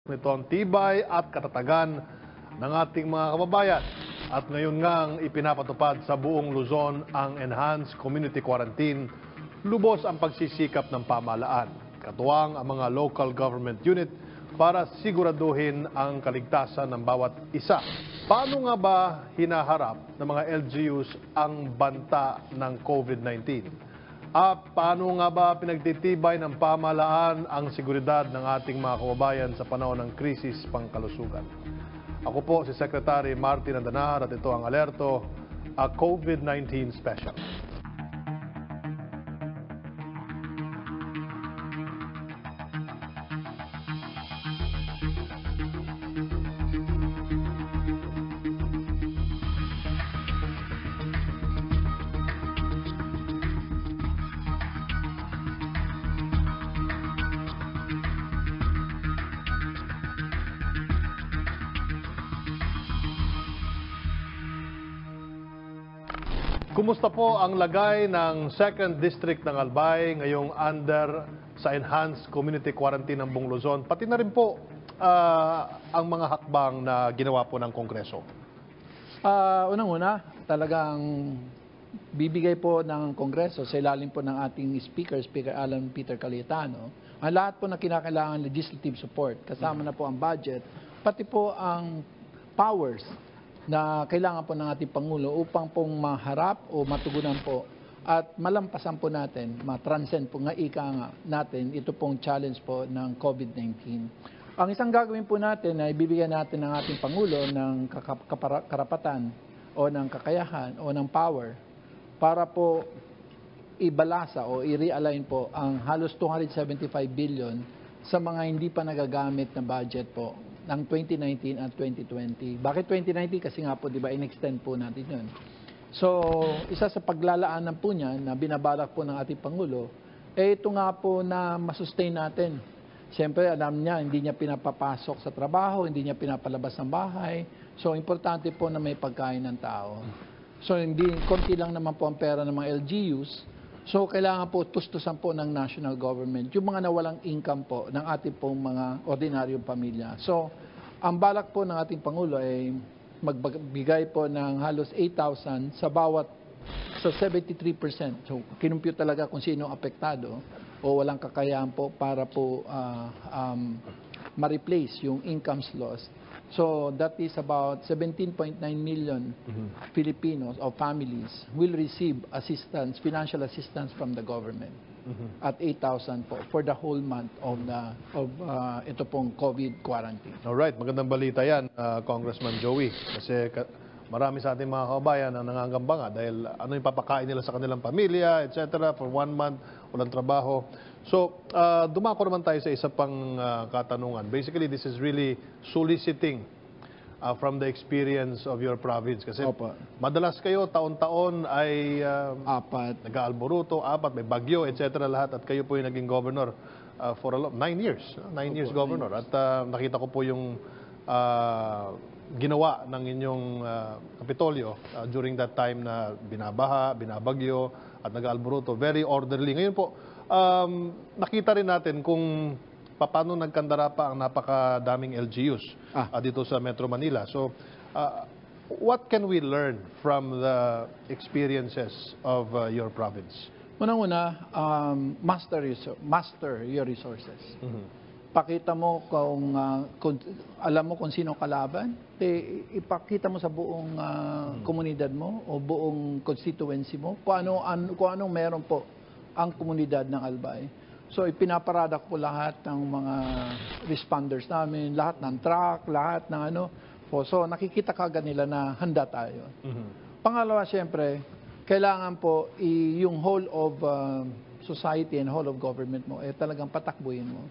Ito ang tibay at katatagan ng ating mga kababayan. At ngayon ngang ipinapatupad sa buong Luzon ang Enhanced Community Quarantine. Lubos ang pagsisikap ng pamahalaan. Katuwang ang mga local government unit para siguraduhin ang kaligtasan ng bawat isa. Paano nga ba hinaharap ng mga LGUs ang banta ng COVID-19? At paano nga ba pinagtitibay ng pamahalaan ang seguridad ng ating mga kababayan sa panahon ng krisis pangkalusugan? Ako po si Secretary Martin Andanar at ito ang Alerto, a COVID-19 Special. Kumusta po ang lagay ng 2nd District ng Albay ngayong under sa Enhanced Community Quarantine ng buong Luzon? Pati na rin po ang mga hakbang na ginawa po ng Kongreso. Unang-una, talagang bibigay po ng Kongreso sa ilalim po ng ating Speaker Alan Peter Cayetano, ang lahat po na kinakailangan legislative support, kasama na po ang budget, pati po ang powers na kailangan po ng ating Pangulo upang pong maharap o matugunan po at malampasan po natin, matranscend po nga ika nga natin ito pong challenge po ng COVID-19. Ang isang gagawin po natin ay bibigyan natin ng ating Pangulo ng karapatan o ng kakayahan o ng power para po ibalasa o i-realign po ang halos 275 billion sa mga hindi pa nagagamit na budget po ng 2019 at 2020. Bakit 2019? Kasi nga po, di ba, in-extend po natin yun. So, isa sa paglalaanan po niya na binabalak po ng ating Pangulo, ito nga po na masustain natin. Siyempre, alam niya, hindi niya pinapapasok sa trabaho, hindi niya pinapalabas ng bahay. So, importante po na may pagkain ng tao. So, hindi, konti lang naman po ang pera ng mga LGUs. So, kailangan po tustusan po ng national government yung mga nawalang income po ng ating pong mga ordinaryong pamilya. So, ang balak po ng ating Pangulo ay magbigay po ng halos 8,000 sa bawat, so 73%. So, kinumpute talaga kung sino apektado o walang kakayahan po para po ma-replace yung incomes lost. So that is about 17.9 million Filipinos or families will receive assistance, financial assistance from the government at 8,000 po for the whole month of ito pong COVID quarantine. Alright, magandang balita yan, Congressman Joey. Kasi marami sa ating mga kababayan ang nangangamba nga dahil ano yung papakain nila sa kanilang pamilya, etc. for 1 month, walang trabaho. So, dumako naman tayo sa isa pang katanungan. Basically, this is really soliciting from the experience of your province. Kasi madalas kayo, taon-taon ay nag-aalboruto, may bagyo, etc. lahat. At kayo po yung naging governor for 9 years. 9 years governor. At nakita ko po yung ginawa ng inyong Kapitolyo during that time na binabaha, binabagyo, at nag-aalboruto. Very orderly. Ngayon po, nakita rin natin kung paano nagkandara pa ang napakadaming LGUs dito sa Metro Manila. So, what can we learn from the experiences of your province? Unang-una, master your resources. Pakita mo kung alam mo kung sino kalaban, ipakita mo sa buong komunidad mo o buong constituency mo kung anong meron po ang komunidad ng Albay. So ipinaparada ko lahat ng mga responders namin, lahat ng truck, lahat ng ano. So nakikita kagad nila na handa tayo. Pangalawa, siyempre, kailangan po yung whole of society and whole of government mo talagang patakbuhin mo.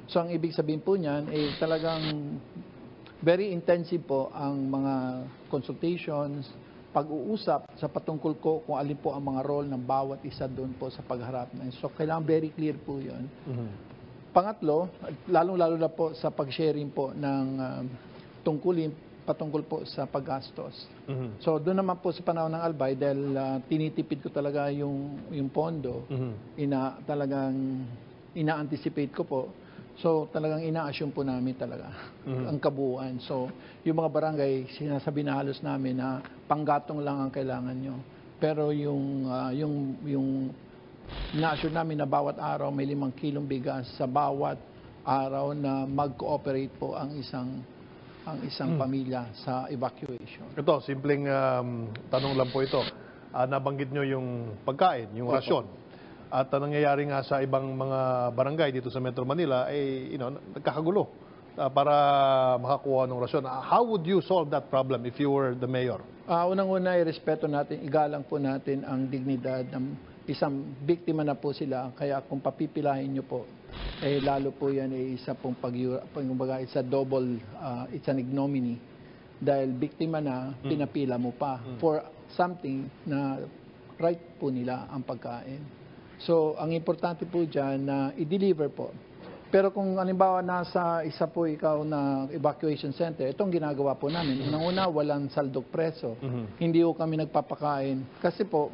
So ang ibig sabihin po niyan talagang very intensive po ang mga consultations, pag-uusap sa patungkol ko kung alin po ang mga role ng bawat isa doon po sa pagharap na. So kailangan very clear po yun. Pangatlo, lalong-lalo na po sa pag-sharing po ng tungkulin patungkol po sa paggastos. So doon naman po sa panahon ng Albay, dahil tinitipid ko talaga yung pondo, talagang ina-anticipate ko po. So talagang ina-assume po namin talaga ang kabuuan. So yung mga barangay, sinasabi na halos namin na panggatong lang ang kailangan nyo. Pero yung ina-assure namin na bawat araw may 5 kilong bigas sa bawat araw na mag-cooperate po ang isang pamilya sa evacuation. Ito, simpleng tanong lang po ito. Nabanggit nyo yung pagkain, yung rasyon. At nangyayari nga sa ibang mga barangay dito sa Metro Manila, ay nagkakagulo para makakuha ng rasyon. How would you solve that problem if you were the mayor? Unang-una, irespeto natin, igalang po natin ang dignidad ng isang biktima na po sila. Kaya kung papipilahin nyo po, lalo po yan isa pong it's a double, it's an ignominy. Dahil biktima na, pinapila mo pa for something na right po nila ang pagkain. So, ang importante po dyan na i-deliver po. Pero kung halimbawa nasa isa po ikaw na evacuation center, itong ginagawa po namin. Unang-una, walang saldok preso. Hindi po kami nagpapakain. Kasi po,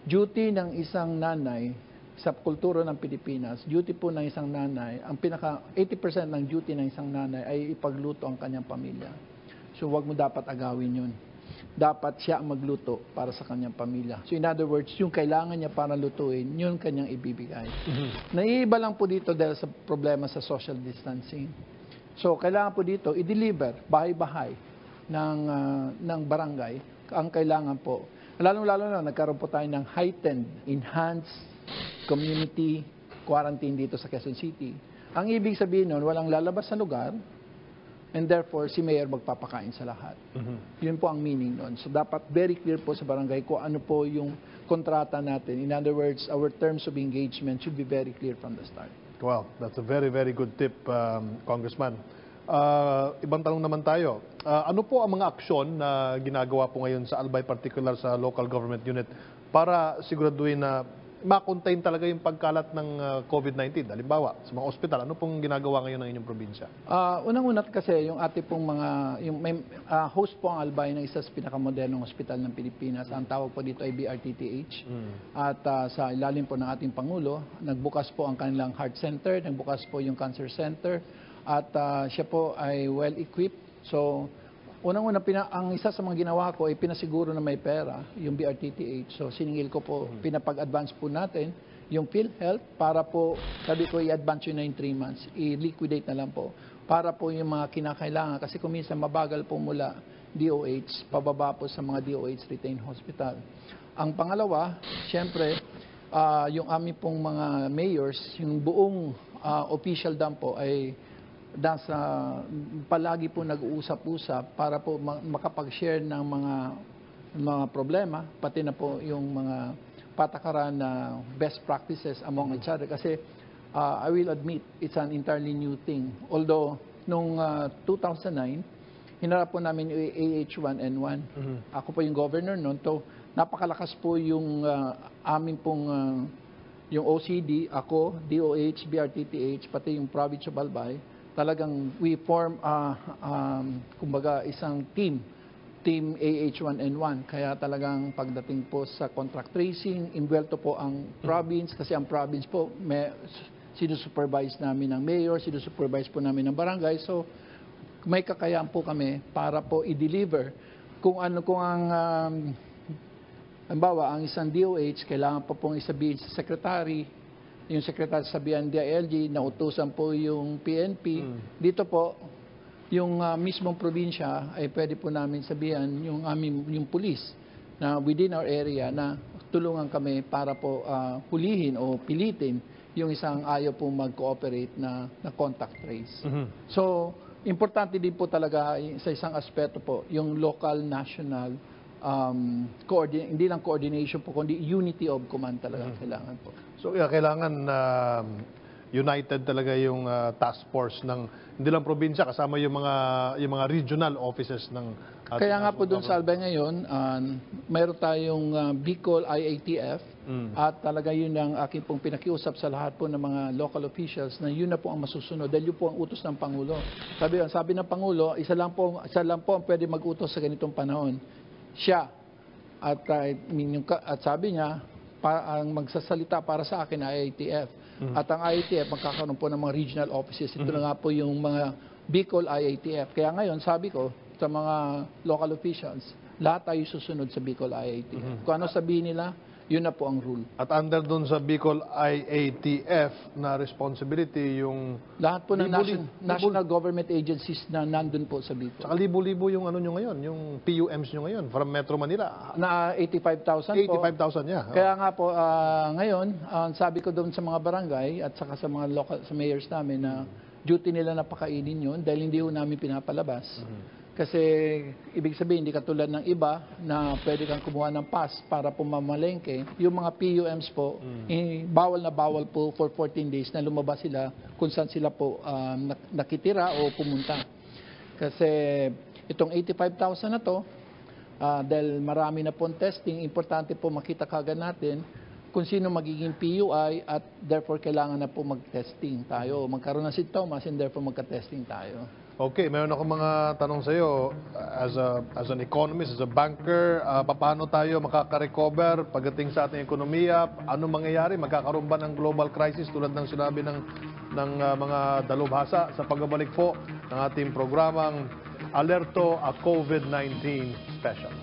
duty ng isang nanay sa kultura ng Pilipinas, duty po ng isang nanay, ang 80% ng duty ng isang nanay ay ipagluto ang kanyang pamilya. So, wag mo dapat agawin yun. Dapat siya ang magluto para sa kanyang pamilya. So in other words, yung kailangan niya para lutuin, yun kanyang ibibigay. Naiiba lang po dito dahil sa problema sa social distancing. So kailangan po dito i-deliver bahay-bahay ng barangay ang kailangan po. Lalong-lalo na nagkaroon po tayo ng heightened, enhanced community quarantine dito sa Quezon City. Ang ibig sabihin nun, walang lalabas sa lugar, and therefore, si Mayor magpapakain sa lahat. Yun po ang meaning nun. So, dapat very clear po sa barangay kung ano po yung kontrata natin. In other words, our terms of engagement should be very clear from the start. Well, that's a very, very good tip, Congressman. Ibang tanong naman tayo. Ano po ang mga aksyon na ginagawa po ngayon sa Albay, particular sa local government unit, para siguraduhin na ma-contain talaga yung pagkalat ng COVID-19? Halimbawa, sa mga ospital, ano pong ginagawa ngayon ng inyong probinsya? Unang-una kasi, yung ating pong host po ang Albay ng isa sa pinakamodernong ospital ng Pilipinas. Ang tawag po dito ay BRTTH. At sa ilalim po ng ating Pangulo, nagbukas po ang kanilang heart center, nagbukas po yung cancer center, at siya po ay well-equipped. So, unang-una, ang isa sa mga ginawa ko ay pinasiguro na may pera, yung BRTTH. So, siningil ko po, pinapag-advance po natin yung PhilHealth para po, sabi ko, i-advance yun na in 3 months. I-liquidate na lang po. Para po yung mga kinakailangan. Kasi kung minsan mabagal po mula DOH, pababa po sa mga DOH retained hospital. Ang pangalawa, syempre, yung aming pong mga mayors, yung buong official dam po ay palagi po nag-uusap-usap para po makapag-share ng mga problema, pati na po yung mga patakaran na best practices among each other. Kasi I will admit, it's an entirely new thing. Although, nung 2009, hinarap po namin yung AH1N1. Ako po yung governor noon. So, napakalakas po yung amin pong yung OCD, ako, DOH, BRTTH, pati yung province of Albay. Talagang we form kumbaga isang team AH1N1. Kaya talagang pagdating po sa contract tracing, involved po ang province kasi ang province po sinusupervise namin ng mayor, sinusupervise po namin ng barangay. So may kakayaan po kami para po i-deliver kung ang halimbawa ang isang DOH kailangan po pong isabihin sa secretary, yung secretary sabihan DILG, nautusan po yung PNP. Dito po, yung mismong probinsya ay pwede po namin sabihan yung police na within our area na tulungan kami para po hulihin o pilitin yung isang ayaw po mag-cooperate na contact trace. So, importante din po talaga sa isang aspeto po, yung local, national, hindi lang coordination po, kundi unity of command talaga kailangan po. So, kailangan united talaga yung task force ng hindi lang probinsya, kasama yung mga regional offices ng Kaya nga po doon sa Albay ngayon, mayroon tayong Bicol IATF at talaga yun ang aking pong pinakiusap sa lahat po ng mga local officials na yun na po ang masusunod dahil yun po ang utos ng Pangulo. Sabi ng Pangulo, isa lang po ang pwede mag-utos sa ganitong panahon. Siya. At sabi niya, ang magsasalita para sa akin ay IATF. At ang IATF magkakaroon po ng mga regional offices. Ito na nga po yung mga Bicol IATF. Kaya ngayon, sabi ko sa mga local officials, lahat tayo susunod sa Bicol IATF. Kung ano sabihin nila, yun na po ang rule. At under doon sa Bicol IATF na responsibility yung Lahat po ng Libo-libo. national government agencies na nandun po sa Bicol. Tsaka libo-libo yung ano nyo ngayon, yung PUMs nyo ngayon from Metro Manila. Na 85,000 po. 85,000 niya. Kaya nga po, ngayon, sabi ko doon sa mga barangay at saka sa mga local, sa mayors namin na duty nila na pakainin yun dahil hindi ho namin pinapalabas. Kasi ibig sabihin, hindi katulad ng iba na pwede kang kumuha ng pass para pumamalengke. Yung mga PUMs po, bawal na bawal po for 14 days na lumabas sila kung saan sila po nakitira o pumunta. Kasi itong 85,000 na to, dahil marami na pong testing, importante po makita kagad natin kung sino magiging PUI at therefore kailangan na po mag-testing tayo. Magkaroon ng sintomas and therefore magka-testing tayo. Okay, mayroon ako mga tanong sa iyo as an economist, as a banker, paano tayo makaka-recover pagdating sa ating ekonomiya? Ano mangyayari? Magkakaroon ba ng global crisis tulad ng sinabi ng mga dalubhasa sa pagbabalik po ng ating programang Alerto a COVID-19 Special?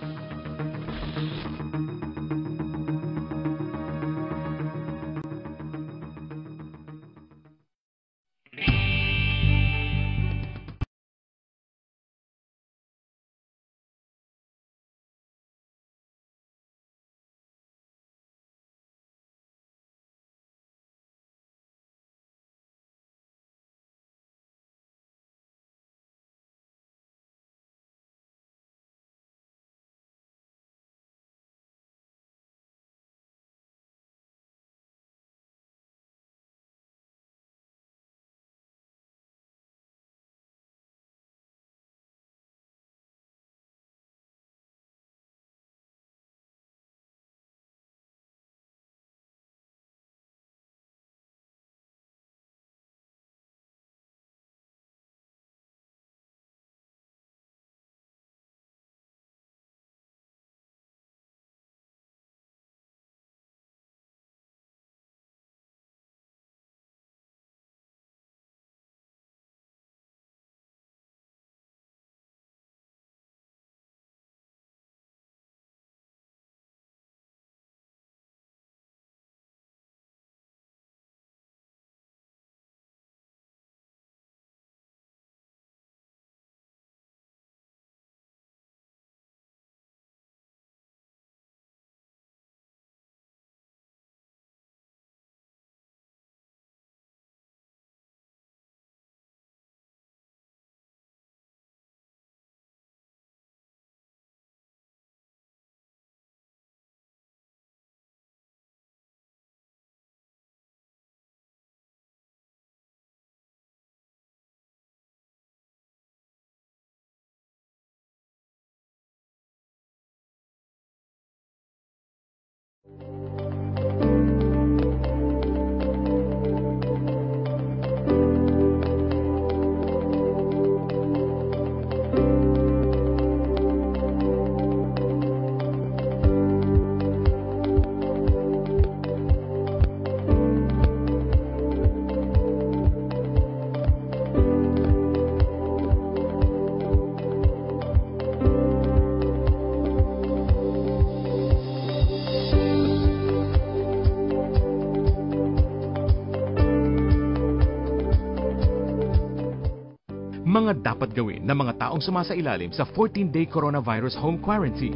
Mga dapat gawin ng mga taong sumasailalim sa 14-day coronavirus home quarantine.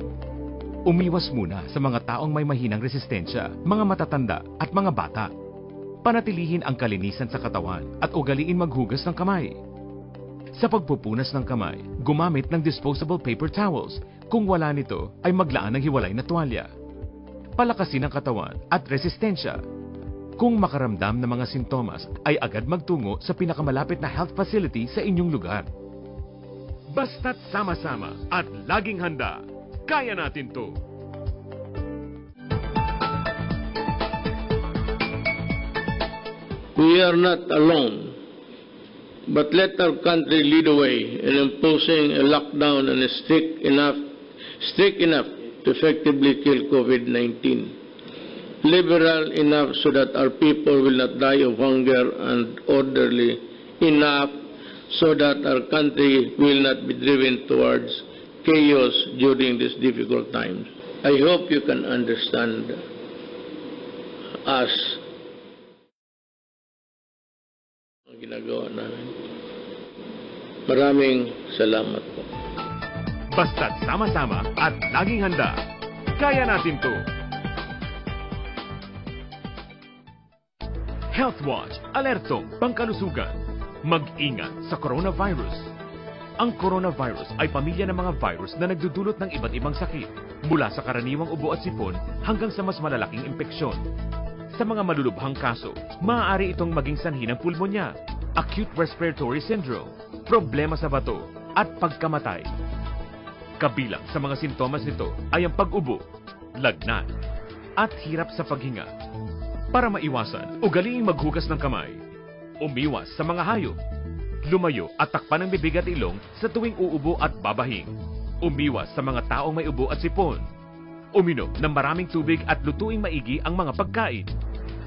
Umiwas muna sa mga taong may mahinang resistensya, mga matatanda at mga bata. Panatilihin ang kalinisan sa katawan at ugaliin maghugas ng kamay. Sa pagpupunas ng kamay, gumamit ng disposable paper towels. Kung wala nito, ay maglaan ng hiwalay na tuwalya. Palakasin ang katawan at resistensya. Kung makaramdam ng mga sintomas, ay agad magtungo sa pinakamalapit na health facility sa inyong lugar. Basta't sama-sama at laging handa, kaya natin to! We are not alone, but let our country lead the way in imposing a lockdown and strict enough to effectively kill COVID-19. liberal enough so that our people will not die of hunger, and orderly enough so that our country will not be driven towards chaos during these difficult times. I hope you can understand us ang ginagawa namin. Maraming salamat po. Basta't sama-sama at laging handa. Kaya natin to. Health Watch, alertong pangkalusugan. Mag-ingat sa coronavirus. Ang coronavirus ay pamilya ng mga virus na nagdudulot ng iba't ibang sakit, mula sa karaniwang ubo at sipon hanggang sa mas malalaking impeksyon. Sa mga malulubhang kaso, maaari itong maging sanhi ng pulmonya, acute respiratory syndrome, problema sa bato, at pagkamatay. Kabilang sa mga sintomas nito ay ang pag-ubo, lagnat, at hirap sa paghinga. Para maiwasan, ugaliing maghugas ng kamay, umiwas sa mga hayop, lumayo at takpan ng bibig at ilong sa tuwing uubo at babahing, umiwas sa mga taong may ubo at sipon, uminom ng maraming tubig at lutuing maigi ang mga pagkain,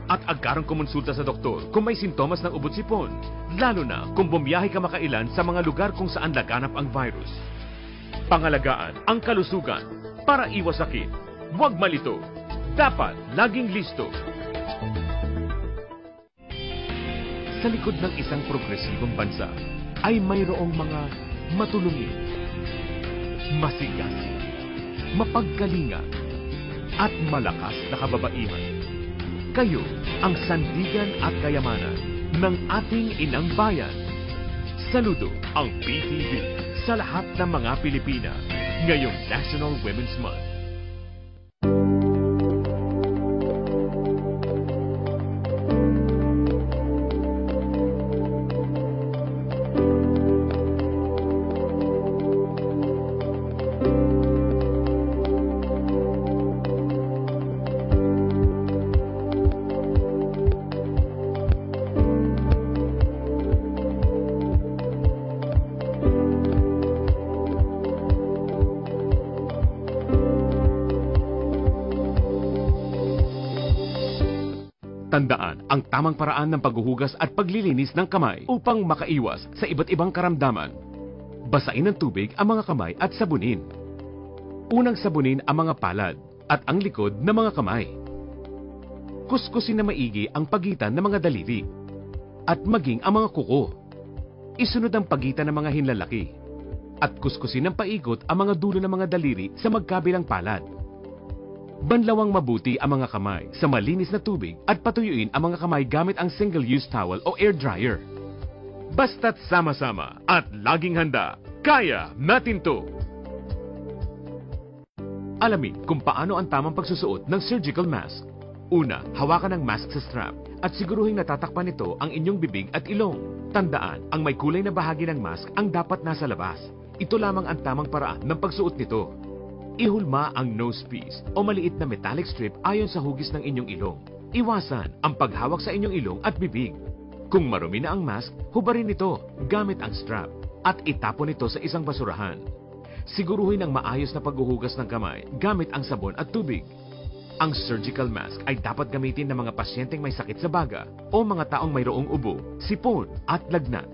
at agarang kumonsulta sa doktor kung may sintomas ng ubo at sipon, lalo na kung bumiyahe ka makailan sa mga lugar kung saan laganap ang virus. Pangalagaan ang kalusugan para iwas sakit. Huwag malito. Dapat laging listo. Sa likod ng isang progresibong bansa ay mayroong mga matulungin, masigasig, mapagkalinga, at malakas na kababaihan. Kayo ang sandigan at kayamanan ng ating inang bayan. Saludo ang PTV sa lahat ng mga Pilipina ngayong National Women's Month. Tandaan ang tamang paraan ng paghuhugas at paglilinis ng kamay upang makaiwas sa iba't ibang karamdaman. Basain ng tubig ang mga kamay at sabunin. Unang sabunin ang mga palad at ang likod ng mga kamay. Kuskusin na maigi ang pagitan ng mga daliri at maging ang mga kuko. Isunod ang pagitan ng mga hinlalaki at kuskusin ng paikot ang mga dulo ng mga daliri sa magkabilang palad. Banlawang mabuti ang mga kamay sa malinis na tubig at patuyuin ang mga kamay gamit ang single-use towel o air dryer. Basta't sama-sama at laging handa, kaya natin to! Alamin kung paano ang tamang pagsusuot ng surgical mask. Una, hawakan ang mask sa strap at siguruhing natatakpan nito ang inyong bibig at ilong. Tandaan, ang may kulay na bahagi ng mask ang dapat nasa labas. Ito lamang ang tamang paraan ng pagsuot nito. Ihulma ang nose piece o maliit na metallic strip ayon sa hugis ng inyong ilong. Iwasan ang paghawak sa inyong ilong at bibig. Kung marumi na ang mask, hubarin ito gamit ang strap at itapon ito sa isang basurahan. Siguruhin ang maayos na paghuhugas ng kamay gamit ang sabon at tubig. Ang surgical mask ay dapat gamitin ng mga pasyenteng may sakit sa baga o mga taong mayroong ubo, sipon at lagnat,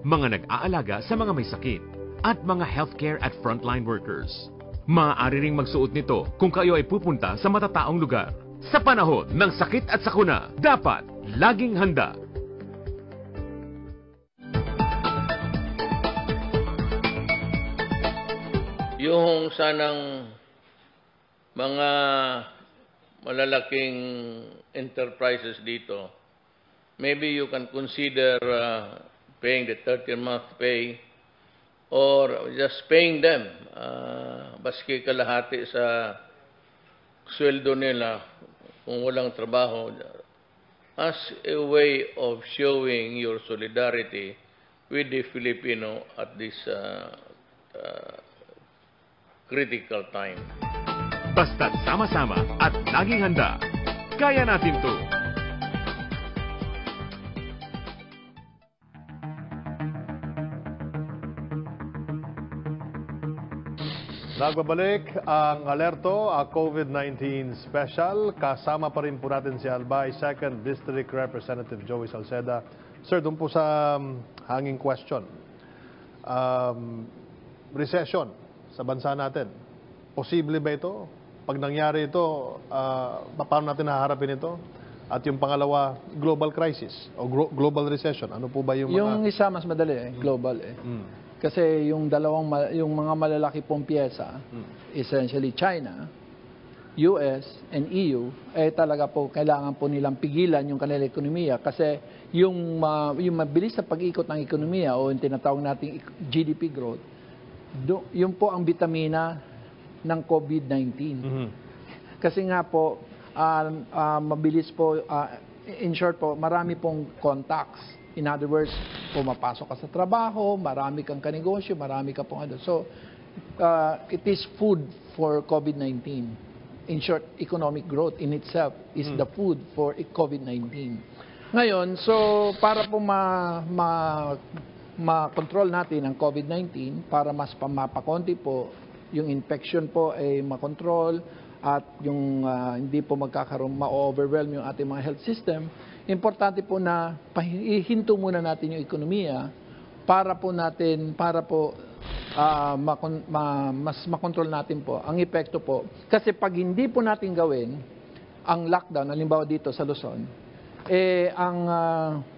mga nag-aalaga sa mga may sakit, at mga healthcare at frontline workers. Maaari ring magsuot nito kung kayo ay pupunta sa matataong lugar. Sa panahon ng sakit at sakuna, dapat laging handa. Yung sanang mga malalaking enterprises dito, maybe you can consider paying the 13th-month pay or just paying them baski kalahati sa sweldo nila kung walang trabaho, as a way of showing your solidarity with the Filipino at this critical time. Basta't sama-sama at laging handa, kaya natin to! Nagbabalik ang Alerto, a COVID-19 special. Kasama pa rin po natin si Albay 2nd District Representative Joey Salceda. Sir, doon po sa hanging question. Recession sa bansa natin. Posible ba ito? Pag nangyari ito, paano natin haharapin ito? At yung pangalawa, global crisis o global recession. Ano po ba yung mga... Yung isa mas madali global Kasi yung yung mga malalaki pong pyesa, essentially China, US, and EU, talaga po kailangan po nilang pigilan yung kanilang ekonomiya kasi yung mabilis na pag-ikot ng ekonomiya o yung tinatawag nating GDP growth, yun po ang bitamina ng COVID-19. Kasi nga po, mabilis po, in short po, marami pong contacts. In other words, pumapasok ka sa trabaho, marami kang kanegosyo, marami ka pong ano. So, it is food for COVID-19. In short, economic growth in itself is the food for COVID-19. Ngayon, so para po ma-control natin ang COVID-19, para mas mapakonti po, yung infection po ay makontrol at yung hindi po ma-overwhelm yung ating mga health system, importante po na ihinto muna natin yung ekonomiya para po mas makontrol natin po ang epekto po. Kasi pag hindi po natin gawin ang lockdown, halimbawa dito sa Luzon, ang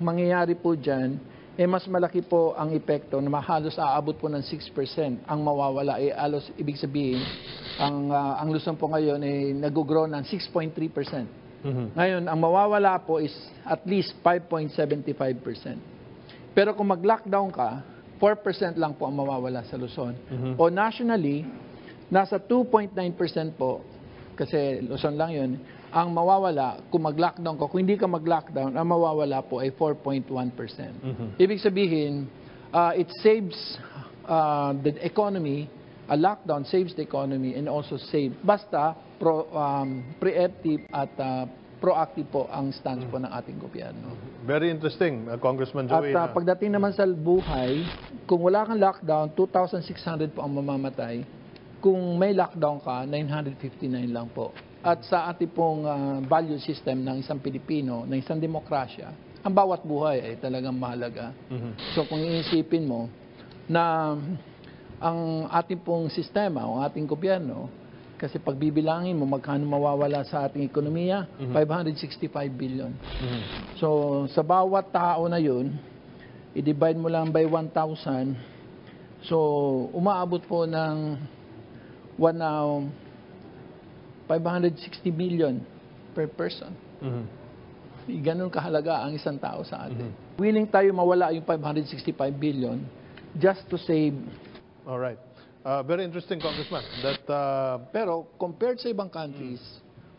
mangyayari po dyan, mas malaki po ang epekto na halos aabot po ng 6% ang mawawala. Halos ibig sabihin, ang Luzon po ngayon ay nag-grow ng 6.3%. Ngayon, ang mawawala po is at least 5.75%. Pero kung mag-lockdown ka, 4% lang po ang mawawala sa Luzon. O nationally, nasa 2.9% po, kasi Luzon lang yun, ang mawawala kung mag-lockdown ka. Kung hindi ka mag-lockdown, ang mawawala po ay 4.1%. Ibig sabihin, it saves the economy. A lockdown saves the economy and also basta preemptive at proactive po ang stance po ng ating gobyerno. Very interesting, Congressman Joey. At pagdating naman sa buhay, kung wala kang lockdown, 2,600 po ang mamamatay. Kung may lockdown ka, 959 lang po. At sa ating pong value system ng isang Pilipino, ng isang demokrasya, ang bawat buhay ay talagang mahalaga. So kung iisipin mo na ang ating pong sistema, ang ating gobyerno, kasi pag bibilangin mo, magkano mawawala sa ating ekonomiya? 565 billion. So, sa bawat tao na yun, i-divide mo lang by 1,000. So, umaabot po ng 560 million per person. Ganun kahalaga ang isang tao sa atin. Willing tayo mawala yung 565 billion just to save. Alright. Very interesting, Congressman. Pero compared sa ibang countries,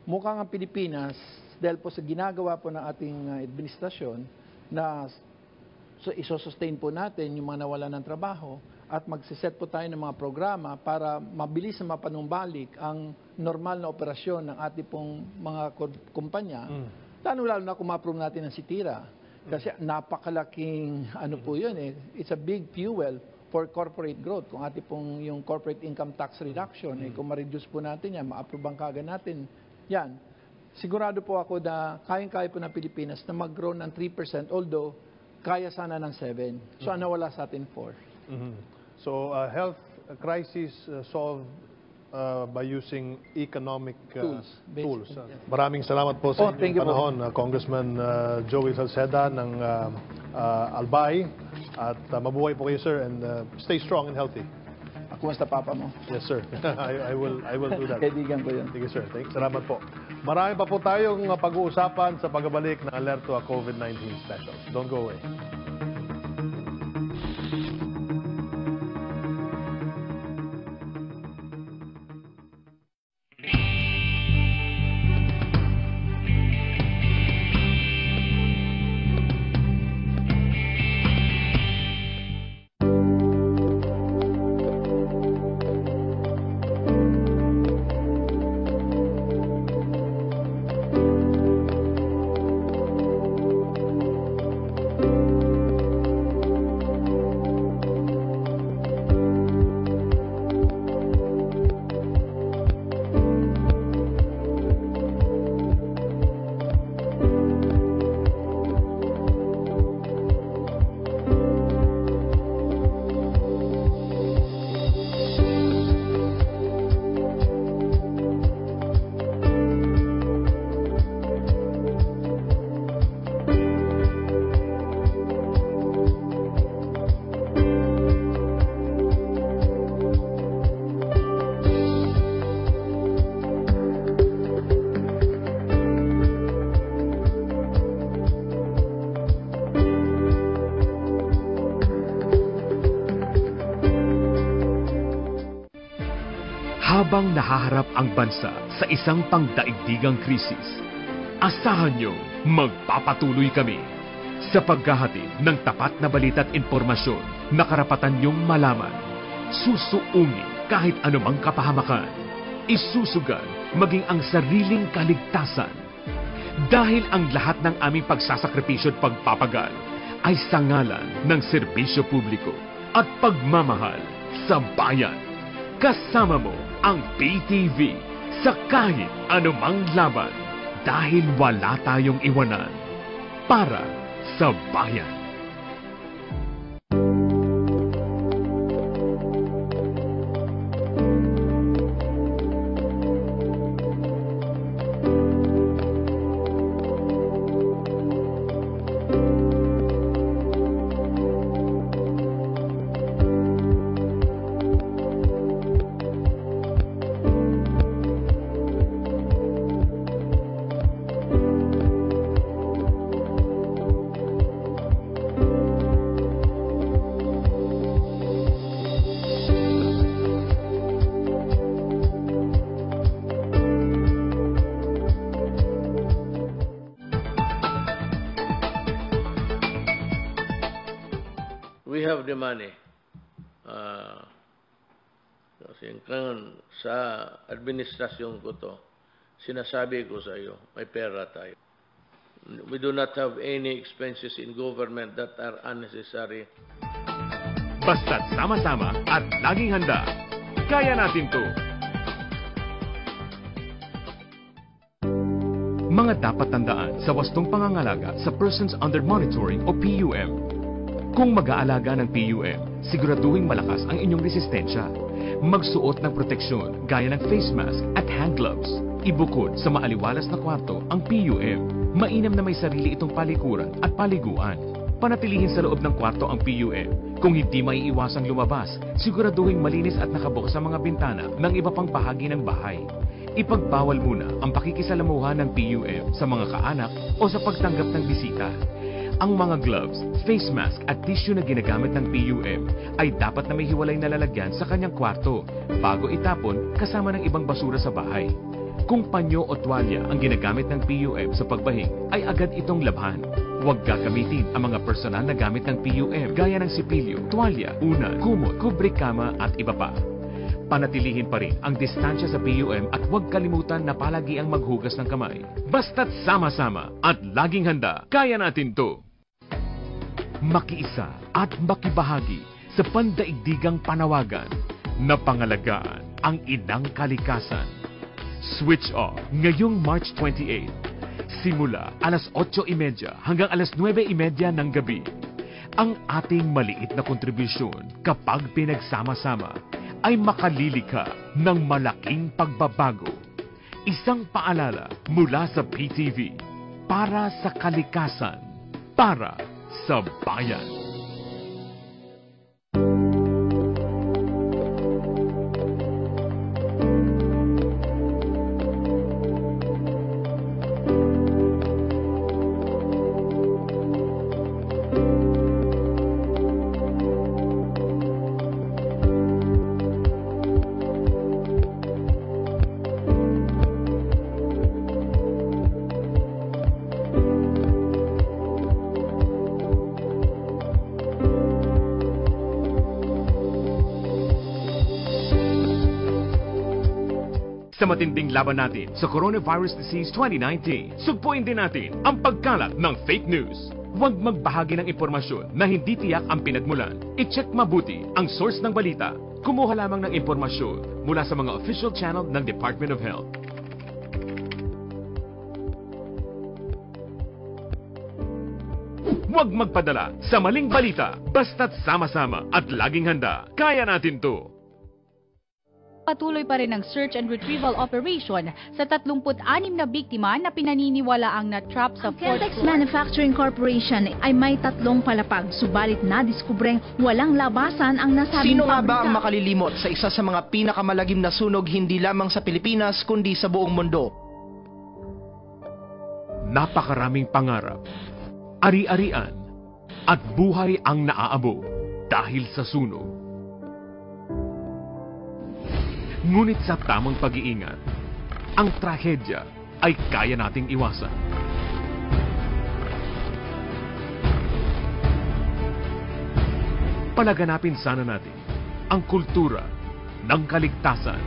mukhang ang Pilipinas, dahil po sa ginagawa po ng ating administrasyon, na isosustain po natin yung mga nawala ng trabaho at magsiset po tayo ng mga programa para mabilis na mapanumbalik ang normal na operasyon ng ating pong mga kumpanya, lalo na kung ma-approve natin ang sitira. Kasi napakalaking, po yun it's a big fuel for corporate growth. Kung ating pong yung corporate income tax reduction, kung ma-reduce po natin yan, ma-approve ang kagad natin, yan. Sigurado po ako na kayang-kaya po ng Pilipinas na mag-grow ng 3%, although kaya sana ng 7%. So, nawala sa atin 4%. So, health crisis solved by using economic tools. Maraming salamat po sa inyong panahon, Congressman Joey Salceda ng Albay. At mabuhay po kayo, sir, and stay strong and healthy. Kumusta papa mo? Yes, sir. I will do that. Kaibigan ko yun. Sige, sir. Salamat po. Marami pa po tayong pag-uusapan sa pagbabalik ng Alerto a COVID-19 Special. Don't go away. Habang nahaharap ang bansa sa isang pangdaigdigang krisis, asahan nyo magpapatuloy kami sa paghahatid ng tapat na balita at impormasyon na karapatan nyong malaman. Susuungin kahit anumang kapahamakan. Isusugal maging ang sariling kaligtasan. Dahil ang lahat ng aming pagsasakripisyo at pagpapagal ay sa ngalan ng serbisyo publiko at pagmamahal sa bayan. Kasama mo ang PTV sa kahit anumang laban dahil wala tayong iwanan para sa bayan. We have the money. Kasi ngayon, sa administrasyon ko to, sinasabi ko sa iyo, may pera tayo. We do not have any expenses in government that are unnecessary. Basta't sama-sama at laging handa. Kaya natin to. Mga dapat tandaan sa wastong pangangalaga sa Persons Under Monitoring o PUM. Kung mag-aalaga ng PUM, siguraduhing malakas ang inyong resistensya. Magsuot ng proteksyon gaya ng face mask at hand gloves. Ibukod sa maaliwalas na kwarto ang PUM. Mainam na may sarili itong palikuran at paliguan. Panatilihin sa loob ng kwarto ang PUM. Kung hindi maiiwasang lumabas, siguraduhing malinis at nakabukas ang mga bintana ng iba pang bahagi ng bahay. Ipagbawal muna ang pakikisalamuha ng PUM sa mga kaanak o sa pagtanggap ng bisita. Ang mga gloves, face mask at tissue na ginagamit ng PUM ay dapat na may hiwalay na lalagyan sa kanyang kwarto bago itapon kasama ng ibang basura sa bahay. Kung panyo o tuwalya ang ginagamit ng PUM sa pagbahing, ay agad itong labhan. Huwag gagamitin ang mga personal na gamit ng PUM gaya ng sipilyo, tuwalya, unan, kumot, kubrikama at iba pa. Panatilihin pa rin ang distansya sa PUM at huwag kalimutan na palagi ang maghugas ng kamay. Basta't sama-sama at laging handa, kaya natin to! Makiisa at makibahagi sa pandaigdigang panawagan na pangalagaan ang inang kalikasan. Switch off ngayong March 28. Simula alas 8:30 hanggang alas 9:30 ng gabi. Ang ating maliit na kontribusyon kapag pinagsama-sama ay makalilika ng malaking pagbabago. Isang paalala mula sa PTV para sa kalikasan, para sa bayan. Sa matinding laban natin sa Coronavirus Disease 2019, sugpuin din natin ang pagkalat ng fake news. Huwag magbahagi ng impormasyon na hindi tiyak ang pinagmulan. I-check mabuti ang source ng balita. Kumuha lamang ng impormasyon mula sa mga official channel ng Department of Health. Huwag magpadala sa maling balita. Basta't sama-sama at laging handa. Kaya natin to! Patuloy pa rin ang search and retrieval operation sa 36 na biktima na pinaniniwalaang na-trap sa Ang 4th Kentex floor. Manufacturing Corporation ay may 3 palapag, subalit nadiskubreng walang labasan ang nasabing Sino nga ba pabrika. ang makalilimot sa isa sa mga pinakamalagim na sunog hindi lamang sa Pilipinas kundi sa buong mundo? Napakaraming pangarap, ari-arian, at buhay ang naaabot dahil sa sunog. Ngunit sa tamang pag-iingat, ang trahedya ay kaya nating iwasan. Palaganapin sana natin ang kultura ng kaligtasan.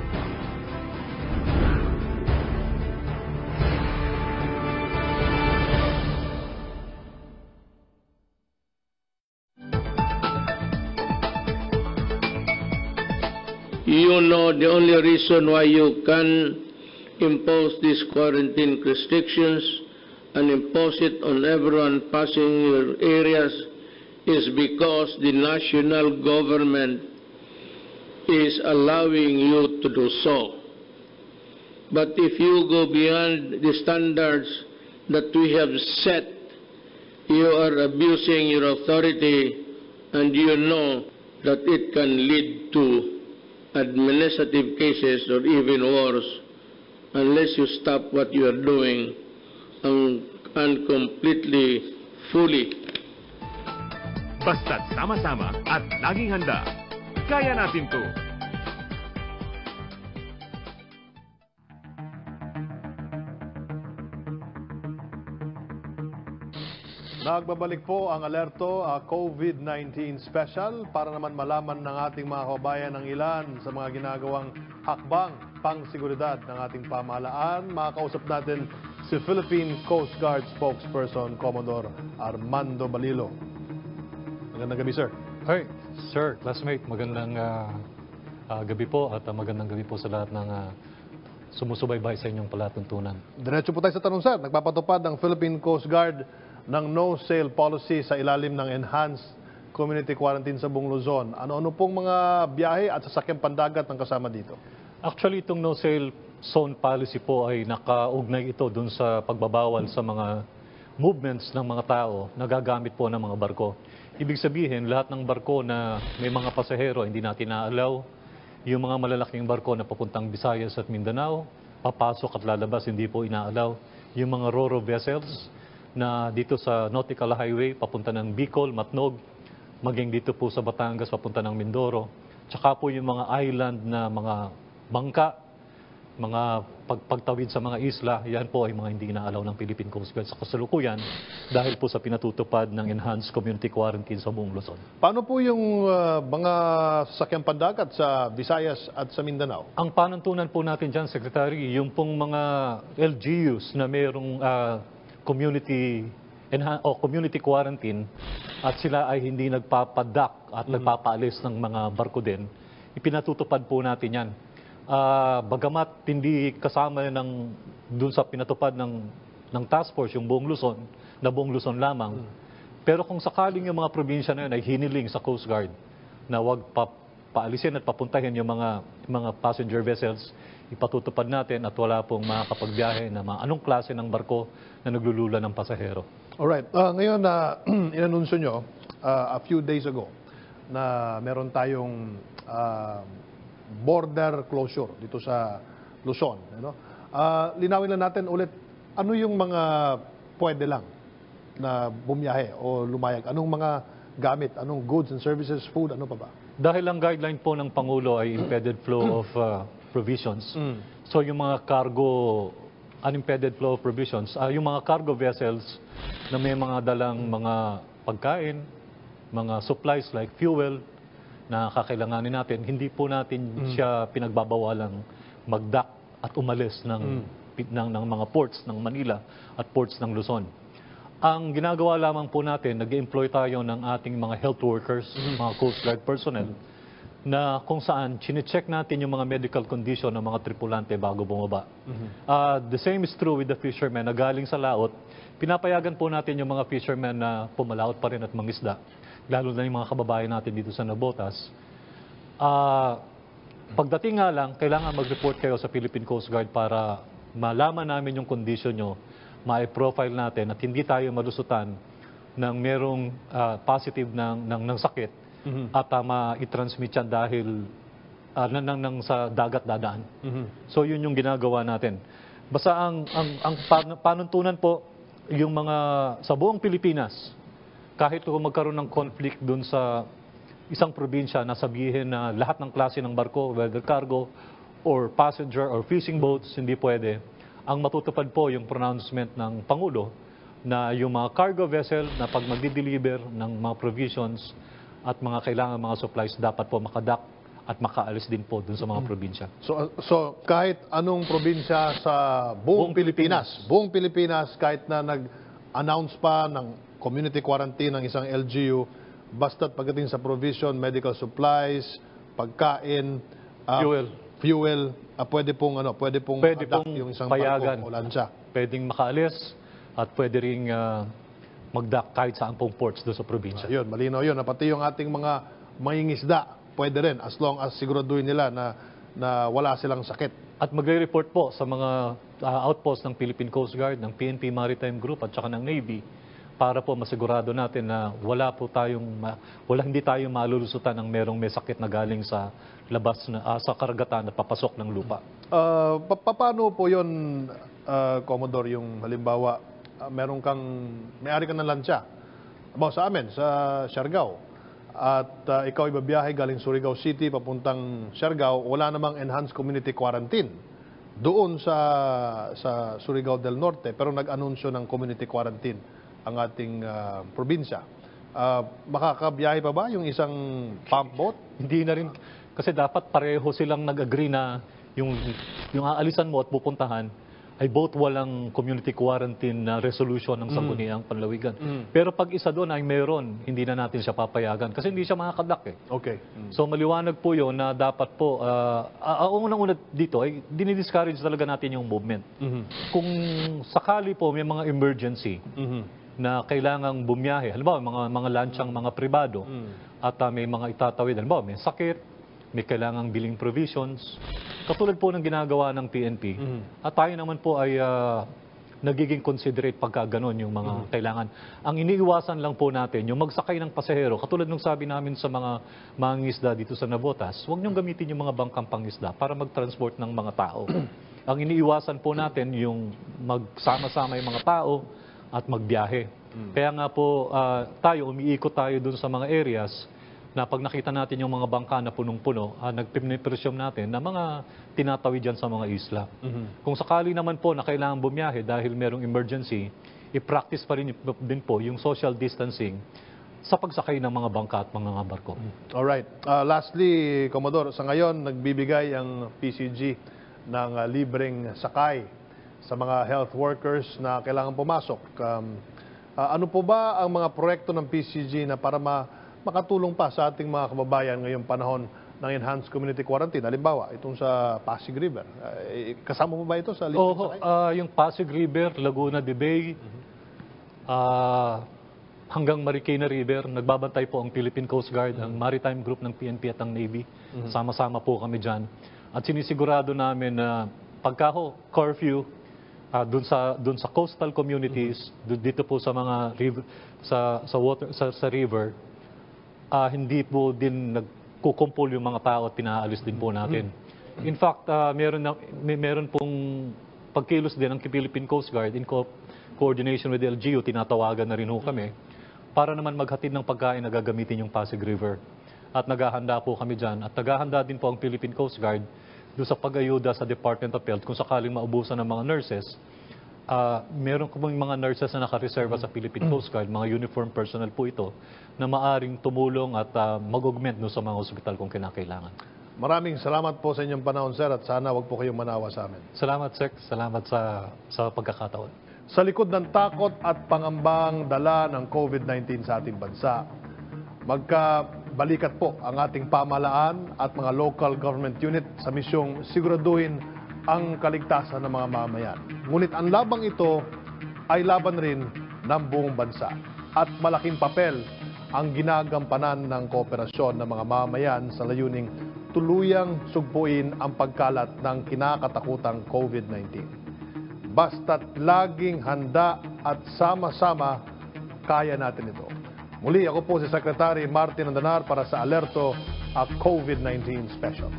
You know the only reason why you can impose these quarantine restrictions and impose it on everyone passing your areas is because the national government is allowing you to do so. But if you go beyond the standards that we have set, you are abusing your authority, and you know that it can lead to administrative cases or even worse unless you stop what you are doing and completely, fully. Basta't sama-sama at laging handa, kaya natin to. Nagbabalik po ang alerto COVID-19 special para naman malaman ng ating mga kababayan ang ilan sa mga ginagawang hakbang pang-seguridad ng ating pamahalaan. Makakausap natin si Philippine Coast Guard spokesperson Commodore Armando Balilo. Magandang gabi, sir. Hi, sir, classmate. Magandang gabi po at magandang gabi po sa lahat ng sumusubaybay sa inyong palatuntunan. Diretso po tayo sa tanong, sir. Nagpapatupad ang Philippine Coast Guard ng no-sale policy sa ilalim ng Enhanced Community Quarantine sa buong Luzon. Ano-ano pong mga biyahe at sasakyang pandagat ang kasama dito? Actually, itong no-sale zone policy po ay nakaugnay ito dun sa pagbabawal sa mga movements ng mga tao na gagamit po ng mga barko. Ibig sabihin, lahat ng barko na may mga pasahero hindi natin na-allow. Yung mga malalaking barko na papuntang Visayas at Mindanao, papasok at lalabas, hindi po ina-allow. Yung mga ro-ro vessels na dito sa Nautical Highway, papunta ng Bicol, Matnog, maging dito po sa Batangas, papunta ng Mindoro. Tsaka po yung mga island na mga bangka, mga pagtawid sa mga isla, yan po ay mga hindi inaalaw ng Philippine Coast Guard sa kasalukuyan dahil po sa pinatutupad ng Enhanced Community Quarantine sa buong Luzon. Paano po yung mga sasakyang pandagat sa Visayas at sa Mindanao? Ang panuntunan po natin dyan, Secretary, yung pong mga LGUs na mayroong community quarantine at sila ay hindi nagpapadak at nagpapaalis ng mga barko din, ipinatutupad po natin yan. Bagamat hindi kasama dun sa pinatupad ng task force yung buong Luzon, na buong Luzon lamang, pero kung sakaling yung mga probinsya na yun ay hiniling sa Coast Guard na wag paalisin at papuntahin yung mga passenger vessels, ipatutupad natin at wala pong makakapagbiyahe na anong klase ng barko na naglulula ng pasahero. Alright. Ngayon na inanunsyo nyo a few days ago na meron tayong border closure dito sa Luzon. Linawin lang natin ulit, ano yung mga pwede lang na bumiyahe o lumayag? Anong mga gamit? Anong goods and services, food, ano pa ba? Dahil ang guideline po ng Pangulo ay impeded flow of provisions. So yung mga unimpeded flow of provisions, yung mga cargo vessels na may mga dalang mga pagkain, mga supplies like fuel na kakailanganin natin, hindi po natin siya pinagbabawalang mag-dock at umalis ng mga ports ng Manila at ports ng Luzon. Ang ginagawa lamang po natin, nag-employ tayo ng ating mga health workers, mga Coast Guard personnel, na kung saan chine-check natin yung mga medical condition ng mga tripulante bago bumaba. The same is true with the fishermen na galing sa laot. Pinapayagan po natin yung mga fishermen na pumalaot pa rin at mangisda, lalo na yung mga kababayan natin dito sa Navotas. Pagdating nga lang, kailangan mag-report kayo sa Philippine Coast Guard para malaman namin yung condition nyo, ma-profile natin at hindi tayo malusutan ng merong positive ng sakit at ma-i-transmit yan dahil sa dagat dadaan. So yun yung ginagawa natin. Basta ang panuntunan po, yung mga sa buong Pilipinas, kahit kung magkaroon ng conflict dun sa isang probinsya na sabihin na lahat ng klase ng barko, whether cargo or passenger or fishing boats, hindi pwede. Ang matutupad po yung pronouncement ng Pangulo na yung mga cargo vessel na pag magdi-deliver ng mga provisions at mga kailangan mga supplies dapat po makadock at makaalis din po dun sa mga probinsya. So kahit anong probinsya sa buong Pilipinas, kahit na nag-announce pa ng community quarantine ng isang LGU, basta't pagdating sa provision, medical supplies, pagkain, fuel, pwede pong makadock yung isang payagan, barko o lansya. pwedeng makaalis at pwede ring mag-dock kahit saan pong ports doon sa probinsya. Yun, malinaw yun. Pati yung ating mga mangingisda, pwede rin as long as siguraduhin nila na wala silang sakit. At magre-report po sa mga outpost ng Philippine Coast Guard, ng PNP Maritime Group at saka ng Navy para po masigurado natin na hindi tayo malulusutan ng merong may sakit na galing sa labas sa karagatan at papasok ng lupa. Paano po yun, Commodore, yung halimbawa, may-ari ka ng lansya, sa amin, sa Siargao, at ikaw ibabiyahe galing Surigao City papuntang Siargao, wala namang enhanced community quarantine doon sa Surigao del Norte, pero nag-anunsyo ng community quarantine ang ating probinsya. Makakabiyahe pa ba yung isang pump boat? Hindi na rin, kasi dapat pareho silang nag-agree na yung aalisan mo at pupuntahan ay both walang community quarantine na resolution ng Sangguniang Panlawigan. Pero pag isa doon ay meron, hindi na natin siya papayagan kasi hindi siya makakadak eh. Okay. So maliwanag po yun na dapat po, unang-una dito ay dinidiscourage talaga natin yung movement. Kung sakali po may mga emergency na kailangang bumiyahe, halimbawa mga lansyang mga pribado at may mga itatawid, halimbawa may sakit, may kailangang billing provisions, katulad po ng ginagawa ng PNP. At tayo naman po ay nagiging considerate pagka ganon yung mga kailangan. Ang iniiwasan lang po natin, yung magsakay ng pasahero, katulad nung sabi namin sa mga mangingisda dito sa Navotas, huwag niyong gamitin yung mga bangkang pangisda para mag-transport ng mga tao. Ang iniiwasan po natin yung magsama-sama yung mga tao at magbiyahe. Kaya nga po umiikot tayo dun sa mga areas na pag nakita natin yung mga bangka na punong-puno, nagpinipresyum natin na mga tinatawid dyan sa mga isla. Kung sakali naman po na kailangan bumiyahe dahil merong emergency, i-practice pa rin din po yung social distancing sa pagsakay ng mga bangka at mga barko. Alright. Lastly, Commodore, sa ngayon, nagbibigay ang PCG ng libreng sakay sa mga health workers na kailangan pumasok. Ano po ba ang mga proyekto ng PCG na para makatulong pa sa ating mga kababayan ngayong panahon ng enhanced community quarantine? Halimbawa, itong sa Pasig River. Kasama mo ba ito sa libreng sakay? Yung Pasig River, Laguna de Bay, hanggang Marikina River, nagbabantay po ang Philippine Coast Guard, ang Maritime Group ng PNP at ang Navy. Sama-sama po kami dyan. At sinisigurado namin na pagka curfew, doon sa coastal communities, dito po sa mga river, sa river, hindi po din nagkukumpul yung mga tao at pinaalis din po natin. In fact, meron pong pagkilos din ng Philippine Coast Guard in coordination with LGU, tinatawagan na rin ho kami para naman maghatid ng pagkain na gagamitin yung Pasig River. At naghahanda po kami dyan. At naghahanda din po ang Philippine Coast Guard doon sa pag-ayuda sa Department of Health kung sakaling maubusan ng mga nurses. Meron po mga nurses na nakareserva sa Philippine Coast Guard, mga uniform personnel po ito, na maaring tumulong at mag-augment sa mga ospital kung kinakailangan. Maraming salamat po sa inyong panahon, sir, at sana wag po kayong manawa sa amin. Salamat, Sek. Salamat sa pagkakataon. Sa likod ng takot at pangambang dala ng COVID-19 sa ating bansa, magkabalikat po ang ating pamahalaan at mga local government unit sa misyong siguraduhin ang kaligtasan ng mga mamamayan. Ngunit ang labang ito ay laban rin ng buong bansa at malaking papel ang ginagampanan ng kooperasyon ng mga mamamayan sa layuning tuluyang sugpuin ang pagkalat ng kinakatakutang COVID-19. Basta't laging handa at sama-sama, kaya natin ito. Muli, ako po si Secretary Martin Andanar para sa Alerto at COVID-19 Special.